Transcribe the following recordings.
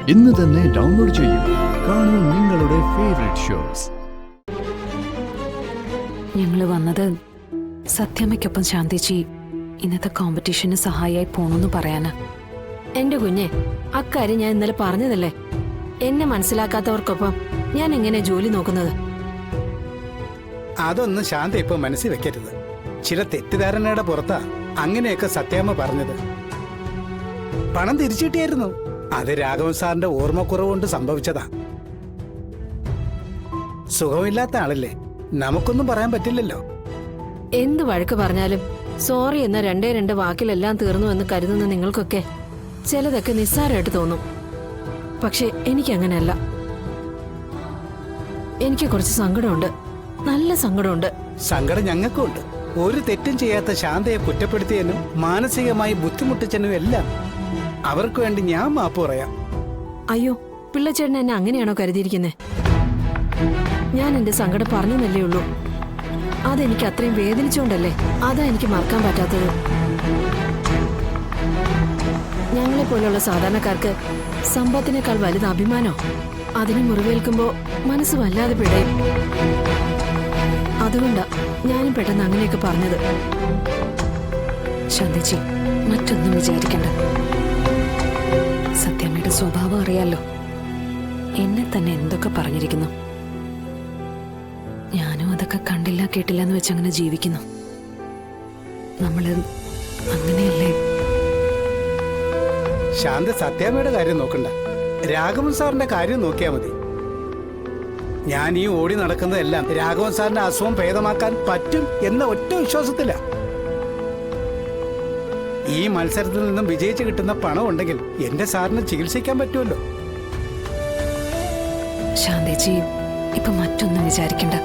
ഇന്ന് തന്നെ ഡൗൺലോഡ് ചെയ്യൂ. കാണൂ നിങ്ങളുടെ ഫേവറേറ്റ് ഷോസ്. ഞങ്ങള് വന്നത് സത്യാമ്മയ്ക്കൊപ്പം ശാന്തിച്ചി ഇന്നത്തെ കോമ്പറ്റീഷന് സഹായിയായി പോണെന്ന് പറയാനാ. എന്റെ കുഞ്ഞെ, അക്കാര്യം ഞാൻ ഇന്നലെ പറഞ്ഞതല്ലേ. എന്നെ മനസ്സിലാക്കാത്തവർക്കൊപ്പം ഞാൻ എങ്ങനെ ജോലി നോക്കുന്നത്? അതൊന്നും ശാന്ത ഇപ്പൊ മനസ്സിൽ വെക്കരുത്. ചില തെറ്റിദ്ധാരണയുടെ പുറത്താ അങ്ങനെയൊക്കെ സത്യാമ്മ പറഞ്ഞത്. പണം തിരിച്ചു കിട്ടിയായിരുന്നു. അത് രാഘവൻ സാറിന്റെ ഓർമ്മക്കുറവ് കൊണ്ട് സംഭവിച്ചതാ. സുഖമില്ലാത്ത ആളല്ലേ, നമുക്കൊന്നും പറയാൻ പറ്റില്ലല്ലോ. എന്ത് വഴക്ക് പറഞ്ഞാലും സോറി എന്ന രണ്ടേ രണ്ട് വാക്കിലെല്ലാം തീർന്നു എന്ന് കരുതുന്ന നിങ്ങൾക്കൊക്കെ ചിലതൊക്കെ നിസ്സാരമായിട്ട് തോന്നും. പക്ഷെ എനിക്കങ്ങനെയല്ല. എനിക്ക് കുറച്ച് സങ്കടമുണ്ട്, നല്ല സങ്കടമുണ്ട്. സങ്കടം ഞങ്ങൾക്കും ഉണ്ട്. ഒരു തെറ്റും ചെയ്യാത്ത ശാന്തയെ കുറ്റപ്പെടുത്തിയതിനും മാനസികമായി ബുദ്ധിമുട്ടിച്ചതിനും എല്ലാം അവർക്ക് വേണ്ടി ഞാൻ മാപ്പ് പറയാം. അയ്യോ, പിള്ളച്ചേട്ടൻ എന്നെ അങ്ങനെയാണോ കരുതിയിരിക്കുന്നേ? ഞാൻ എന്റെ സങ്കടം പറഞ്ഞെന്നല്ലേ ഉള്ളൂ. അതെനിക്ക് അത്രയും വേദനിച്ചോണ്ടല്ലേ. അതാ എനിക്ക് മറക്കാൻ പറ്റാത്തത്. ഞങ്ങളെ പോലെയുള്ള സാധാരണക്കാർക്ക് സമ്പത്തിനേക്കാൾ വലുത് അഭിമാനോ. അതിന് മുറിവേൽക്കുമ്പോ മനസ്സ് വല്ലാതെ പിടയും. അതുകൊണ്ടാ ഞാനും പെട്ടെന്ന് അങ്ങനെയൊക്കെ പറഞ്ഞത്. ശാന്തിച്ചി, മറ്റൊന്നും വിചാരിക്കണ്ട. സത്യാമ്മയുടെ സ്വഭാവം അറിയാലോ. എന്നെ തന്നെ എന്തൊക്കെ പറഞ്ഞിരിക്കുന്നു. ഞാനും അതൊക്കെ കണ്ടില്ല കേട്ടില്ല എന്ന് വെച്ചങ്ങനെ ജീവിക്കുന്നു. നമ്മള് അങ്ങനെയല്ലേ? ശാന്ത സത്യാമ്മയുടെ കാര്യം നോക്കണ്ട, രാഘവൻ സാറിന്റെ കാര്യം നോക്കിയാ മതി. ഞാൻ ഈ ഓടി നടക്കുന്നതെല്ലാം രാഘവൻ സാറിന്റെ അസുഖം ഭേദമാക്കാൻ പറ്റും എന്ന ഒറ്റ വിശ്വാസത്തില. ഈ മത്സരത്തിൽ നിന്നും വിജയിച്ച് കിട്ടുന്ന പണം ഉണ്ടെങ്കിൽ എന്റെ സാറിന് ചികിത്സിക്കാൻ പറ്റുമല്ലോ. ശാന്തിജി, ഇപ്പൊ മറ്റൊന്നും വിചാരിക്കണ്ട.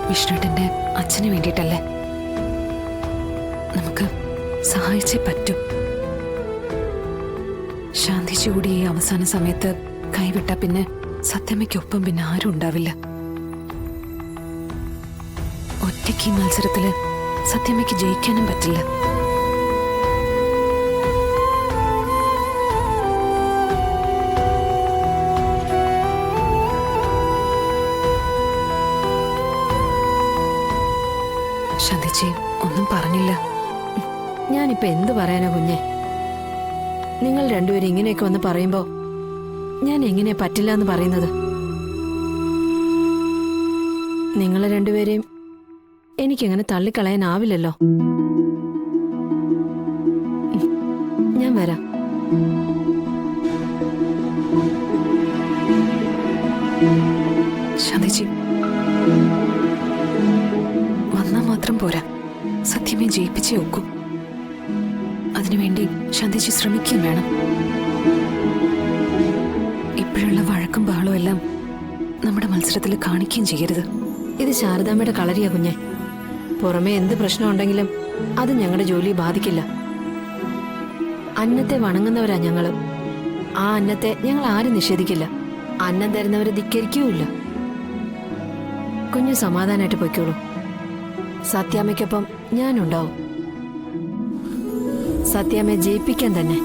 വിഷ്ണുട്ടന്റെ അച്ഛന് വേണ്ടിയിട്ടല്ലേ. നമുക്ക് സഹായിച്ചേ പറ്റൂ. ശാന്തിജി കൂടി ഈ അവസാന സമയത്ത് കൈവിട്ട പിന്നെ സത്യാമ്മയ്ക്കൊപ്പം പിന്നെ ആരും ഉണ്ടാവില്ല. ഒറ്റയ്ക്ക് ഈ മത്സരത്തില് സത്യാമ്മയ്ക്ക് ജയിക്കാനും പറ്റില്ല. ശാന്തിജി ഒന്നും പറഞ്ഞില്ല. ഞാനിപ്പോ എന്ത് പറയാനാ കുഞ്ഞെ? നിങ്ങൾ രണ്ടുപേരും ഇങ്ങനെയൊക്കെ വന്ന് പറയുമ്പോ ഞാൻ എങ്ങനെയാ പറ്റില്ല എന്ന് പറയുന്നത്? നിങ്ങളെ രണ്ടുപേരെയും എനിക്കങ്ങനെ തള്ളിക്കളയാനാവില്ലല്ലോ. ഞാൻ വരാം. ശാന്തിജി, വന്നാ മാത്രം പോരാ, സത്യമേ ജയിപ്പിച്ചേ ഒക്കൂ. അതിനുവേണ്ടി ശാന്തിജി ശ്രമിക്കുകയും വേണം. ഇപ്പോഴുള്ള വഴക്കും ബഹളവും എല്ലാം നമ്മുടെ മത്സരത്തിൽ കാണിക്കുകയും ചെയ്യരുത്. ഇത് ശാരദാമ്മയുടെ കളരിയാ കുഞ്ഞെ. പുറമെ എന്ത് പ്രശ്നം ഉണ്ടെങ്കിലും അത് ഞങ്ങളുടെ ജോലിയെ ബാധിക്കില്ല. അന്നത്തെ വണങ്ങുന്നവരാ ഞങ്ങള്. ആ അന്നത്തെ ഞങ്ങൾ ആരും നിഷേധിക്കില്ല. അന്നം തരുന്നവരെ ധിക്കരിക്കുകയില്ല. കുഞ്ഞു സമാധാനമായിട്ട് പൊയ്ക്കോളൂ. സത്യാമ്മയ്ക്കൊപ്പം ഞാനുണ്ടാവും. സത്യാമ്മയെ ജയിപ്പിക്കാൻ തന്നെ.